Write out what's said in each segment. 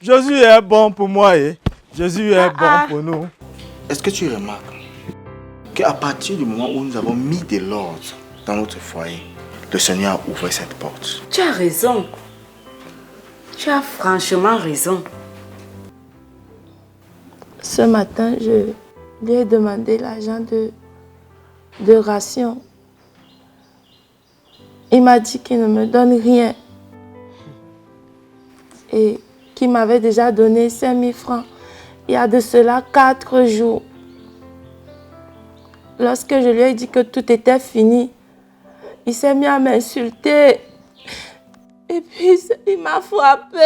Jésus est bon pour moi et Jésus est bon pour nous. Est-ce que tu remarques qu'à partir du moment où nous avons mis de l'ordre dans notre foyer, le Seigneur a ouvert cette porte? Tu as raison. Tu as franchement raison. Ce matin, je lui ai demandé l'argent de ration. Il m'a dit qu'il ne me donne rien. Et qu'il m'avait déjà donné 5 000 francs. Il y a de cela 4 jours. Lorsque je lui ai dit que tout était fini, il s'est mis à m'insulter. Et puis, il m'a frappé.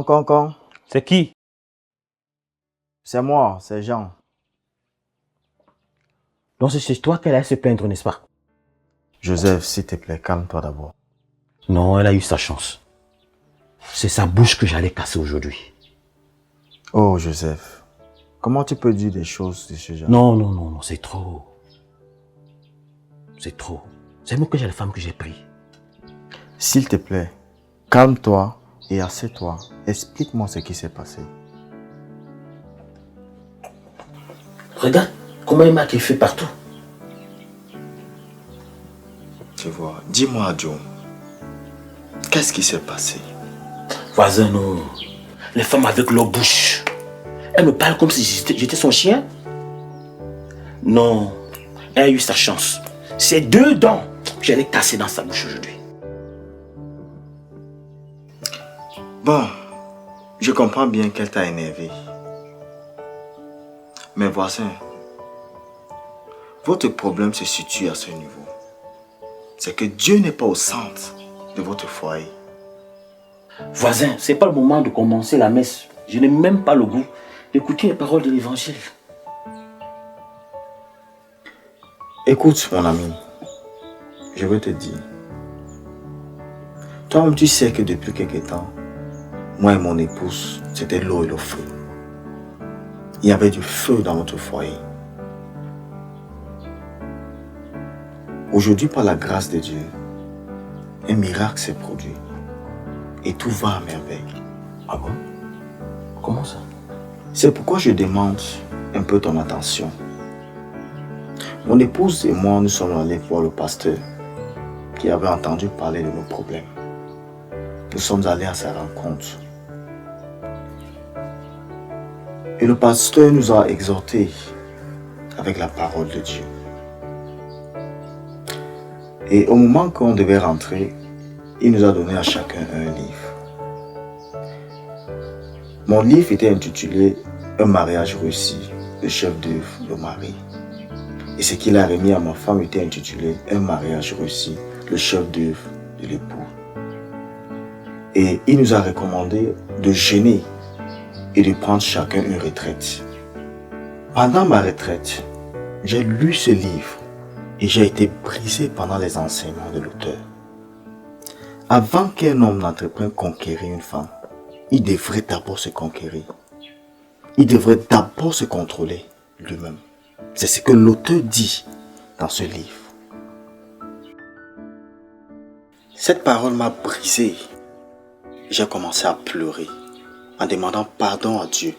Con. C'est qui? C'est moi, c'est Jean. Donc c'est chez toi qu'elle a se plaindre, n'est-ce pas? Joseph, s'il te plaît, calme-toi d'abord. Non, elle a eu sa chance. C'est sa bouche que j'allais casser aujourd'hui. Oh, Joseph, comment tu peux dire des choses de ce genre? Non, c'est trop. C'est trop. C'est moi que j'ai la femme que j'ai pris. S'il te plaît, calme-toi et assieds-toi. Explique-moi ce qui s'est passé. Regarde comment il m'a fait partout. Tu vois, dis-moi, Joe, qu'est-ce qui s'est passé? Voisin, non. Les femmes avec leur bouche. Elle me parle comme si j'étais son chien. Non, elle a eu sa chance. Ces 2 dents, j'allais casser dans sa bouche aujourd'hui. Bon, je comprends bien qu'elle t'a énervé. Mais voisin, votre problème se situe à ce niveau. C'est que Dieu n'est pas au centre de votre foyer. Voisin, c'est pas le moment de commencer la messe. Je n'ai même pas le goût d'écouter les paroles de l'évangile. Écoute, mon ami, je veux te dire. Toi-même, tu sais que depuis quelque temps, moi et mon épouse, c'était l'eau et le feu. Il y avait du feu dans notre foyer. Aujourd'hui, par la grâce de Dieu, un miracle s'est produit. Et tout va à merveille. Ah bon? Comment ça? C'est pourquoi je demande un peu ton attention. Mon épouse et moi, nous sommes allés voir le pasteur qui avait entendu parler de nos problèmes. Nous sommes allés à sa rencontre. Et le pasteur nous a exhortés avec la parole de Dieu. Et au moment qu'on devait rentrer, il nous a donné à chacun un livre. Mon livre était intitulé « Un mariage réussi, le chef d'œuvre, le mari ». Et ce qu'il a remis à ma femme était intitulé « Un mariage réussi, le chef d'œuvre de l'époux ». Et il nous a recommandé de jeûner et de prendre chacun une retraite. Pendant ma retraite, j'ai lu ce livre et j'ai été brisé pendant les enseignements de l'auteur. Avant qu'un homme n'entreprenne conquérir une femme, il devrait d'abord se conquérir. Il devrait d'abord se contrôler lui-même. C'est ce que l'auteur dit dans ce livre. Cette parole m'a brisé. J'ai commencé à pleurer en demandant pardon à Dieu.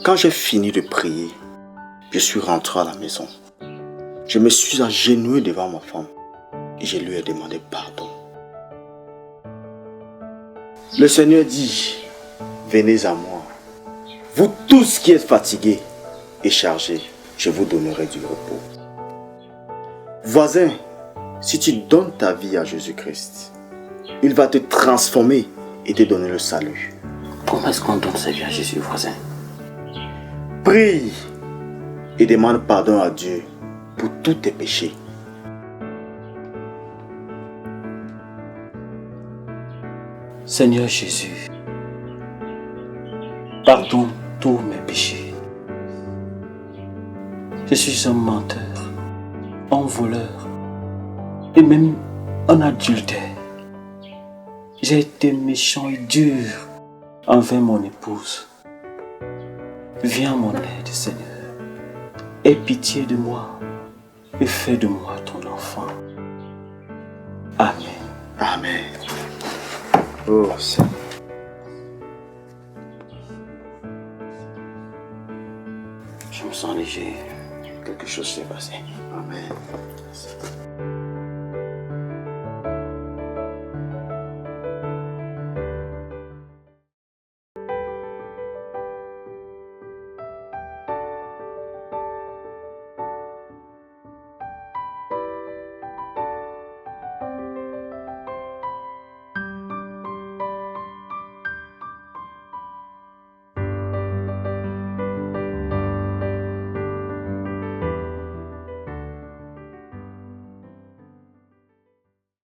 Quand j'ai fini de prier, je suis rentré à la maison. Je me suis agenouillé devant ma femme je lui ai demandé pardon. Le Seigneur dit, venez à moi, vous tous qui êtes fatigués et chargés, je vous donnerai du repos. Voisin, si tu donnes ta vie à Jésus-Christ, il va te transformer et te donner le salut. Comment est-ce qu'on donne sa vie à Jésus, voisin? Prie et demande pardon à Dieu pour tous tes péchés. Seigneur Jésus, pardonne tous mes péchés. Je suis un menteur, un voleur et même un adultère. J'ai été méchant et dur envers mon épouse. Viens à mon aide, Seigneur. Aie pitié de moi et fais de moi ton enfant. Amen. Amen. Oh Seigneur. Je me sens léger. Quelque chose s'est passé. Amen.